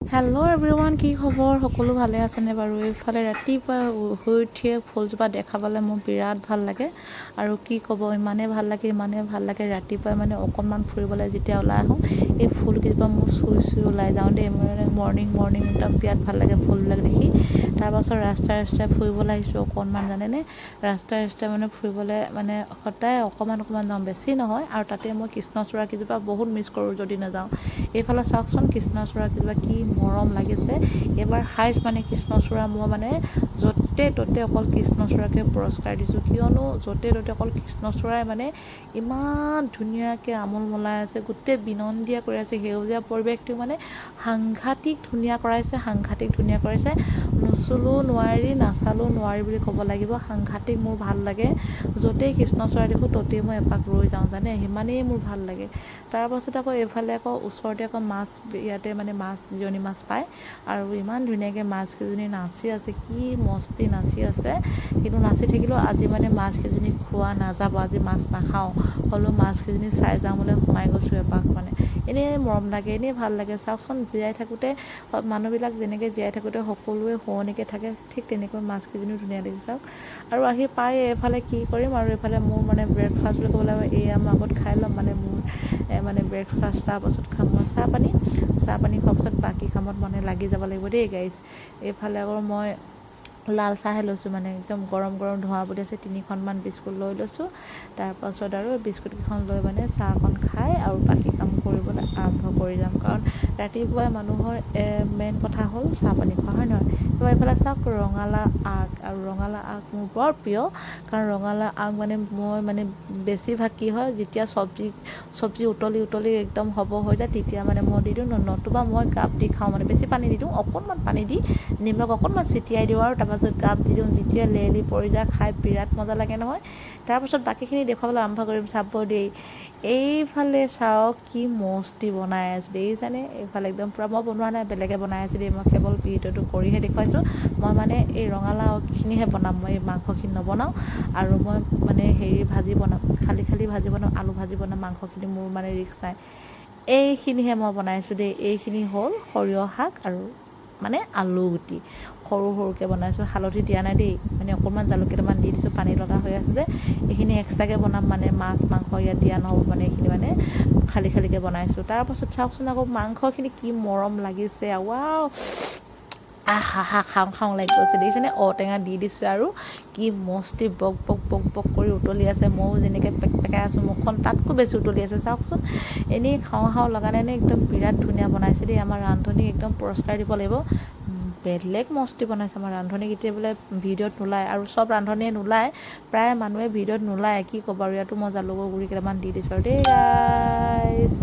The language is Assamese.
হেল্ল' এভৰিৱান, কি খবৰ? সকলো ভালে আছেনে বাৰু? এইফালে ৰাতিপুৱা শুই উঠিয়ে ফুলজোপা দেখা পালে মোৰ বিৰাট ভাল লাগে। আৰু কি ক'ব, ইমানেই ভাল লাগে ৰাতিপুৱাই মানে অকণমান ফুৰিবলৈ যেতিয়া ওলাই আহোঁ, এই ফুলকেইজোপা মোৰ চুই ওলাই যাওঁ দেই। মানে মৰ্ণিং একদম বিৰাট ভাল লাগে ফুলবিলাক দেখি। তাৰপাছত ৰাস্তাই ফুৰিবলৈ আহিছোঁ অকণমান, জানেনে? ৰাস্তাই মানে ফুৰিবলৈ মানে সদায় অকণমান যাওঁ, বেছি নহয়। আৰু তাতে মই কৃষ্ণচূড়া কেইজোপা বহুত মিছ কৰোঁ যদি নাযাওঁ। এইফালে চাওকচোন, কৃষ্ণচূড়া কেইজোপা কি মৰম লাগিছে। এইবাৰ হাইষ্ট মানে কৃষ্ণচূড়া মই মানে য'তে ত'তে অকল কৃষ্ণচূড়াকে পুৰস্কাৰ দিছোঁ, কিয়নো য'তে ত'তে অকল কৃষ্ণচূড়াই মানে ইমান ধুনীয়াকৈ আমোল মলাই আছে, গোটেই বিনন্দিয়া কৰি আছে। সেউজীয়া পৰিৱেশটো মানে সাংঘাতিক ধুনীয়া কৰাইছে। নুচুলেও নোৱাৰি, নাচালেও নোৱাৰি বুলি ক'ব লাগিব। সাংঘাতিক মোৰ ভাল লাগে। য'তেই কৃষ্ণচূড়া দেখোঁ ত'তেই মই এপাক ৰৈ যাওঁ, জানে? সিমানেই মোৰ ভাল লাগে। তাৰপাছত আকৌ এইফালে আকৌ ওচৰতে আকৌ মাছ, ইয়াতে মানে জিৰণি মাছ পায়। আৰু ইমান ধুনীয়াকৈ মাছকেইজনী নাচি আছে, কি মস্তি নাচি আছে। কিন্তু নাচি থাকিলেও আজি মানে মাছকেইজনী খোৱা নাযাব, আজি মাছ নাখাওঁ। হ'লেও মাছকেইজনী চাই যাওঁ বুলি সোমাই গৈছোঁ এপাক। মানে এনেই মৰম লাগে, এনেই ভাল লাগে। চাওকচোন, জীয়াই থাকোঁতে মানুহবিলাক যেনেকৈ জীয়াই থাকোঁতে সকলোৱে শুৱনিকৈ থাকে, ঠিক তেনেকৈ মাছকেইজনীও ধুনীয়া দেখি চাওক। আৰু আহি পাই এইফালে কি কৰিম, আৰু এইফালে মোৰ মানে ব্ৰেকফাষ্ট বুলি ক'ব লাগিব। এয়া মই আগত খাই ল'ম মানে মোৰ মানে ব্ৰেকফাষ্ট। তাৰপাছত খাম মই চাহ পানী খোৱাৰ পাছত বাকী কামত মানে লাগি যাব লাগিব দেই গাইজ। এইফালে আকৌ মই লাল চাহে লৈছোঁ, মানে একদম গৰম ধোঁৱা বুলি আছে। 3খনমান বিস্কুট লৈ লৈছোঁ। তাৰপাছত আৰু বিস্কুটকেইখন লৈ মানে চাহকণ খাই আৰু বাকী কাম কৰিবলৈ আৰম্ভ কৰি যাম। কাৰণ ৰাতিপুৱাই মানুহৰ মেইন কথা হ'ল চাহ পানী খোৱা, হয় নহয়? তো এইফালে চাওক, ৰঙালাও আগ, আৰু ৰঙালাও আগ মোৰ বৰ প্ৰিয়। কাৰণ ৰঙালাও আগ মানে মই মানে বেছিভাগ কি হয়, যেতিয়া চব্জি উতলি একদম হৈ যায়, তেতিয়া মানে মই দি দিওঁ। নতুবা মই গাপ দি খাওঁ, মানে বেছি পানী নিদিওঁ, অকণমান পানী দি নিমখ অকণমান ছিটিয়াই দিওঁ, আৰু তাৰপাছত গাপ দি দিওঁ। যেতিয়া লেৰেলি পৰি যায়, খাই বিৰাট মজা লাগে নহয়। তাৰপাছত বাকীখিনি দেখুৱাবলৈ আৰম্ভ কৰিম, চাব দেই। এইফালে চাওক, কি মস্তি বনাই আছোঁ দেখিছানে? এইফালে একদম পূৰা মই বনোৱা নাই, বেলেগে বনাই আছে দেই। মই কেৱল ভিডিঅ'টো কৰিহে দেখুৱাইছোঁ। মই মানে এই ৰঙালাওখিনিহে বনাম, মই এই মাংসখিনি নবনাওঁ। আৰু মই মানে ভাজি বনাম, খালি ভাজি বনাম, আলু ভাজি বনাম। মাংসখিনি মোৰ মানে ৰিস্ক নাই। এইখিনিহে মই বনাইছোঁ দেই। এইখিনি হ'ল সৰিয়হ শাক আৰু মানে আলু গুটি সৰুকৈ বনাইছোঁ। হালধি দিয়া নাই দেই, মানে অকণমান জালুক কেইটামান দি দিছোঁ। পানী লগা হৈ আছে যে, এইখিনি এক্সট্ৰাকৈ বনাম, মানে মাছ মাংস ইয়াত দিয়া নহ'ব। মানে এইখিনি মানে খালিকৈ বনাইছোঁ। তাৰপাছত চাওকচোন, আকৌ মাংসখিনি কি মৰম লাগিছে। ৱাও, আহা খাওঁ লাগি গৈছে দেখিছেনে? ঔটেঙা দি দিছে, আৰু কি মস্তি বক কৰি উতলি আছে। ময়ো যেনেকৈ পেকপেকাই আছোঁ, মুখখন তাতকৈ বেছি উতলি আছে। চাওকচোন, এনেই খাওঁ লগা নাই নে? একদম বিৰাট ধুনীয়া বনাইছে দেই। আমাৰ ৰান্ধনীক একদম পুৰস্কাৰ দিব লাগিব। বেলেগ মস্তি বনাইছে আমাৰ ৰান্ধনীক। এতিয়া বোলে ভিডিঅ'ত নোলায়, আৰু চব ৰান্ধনীয়ে নোলায়, প্ৰায় মানুহে ভিডিঅ'ত নোলায়। কি ক'ব আৰু, ইয়াতো মই জালুকৰ গুড়ি কেইটামান দি দিছোঁ আৰু দেই গাইছ।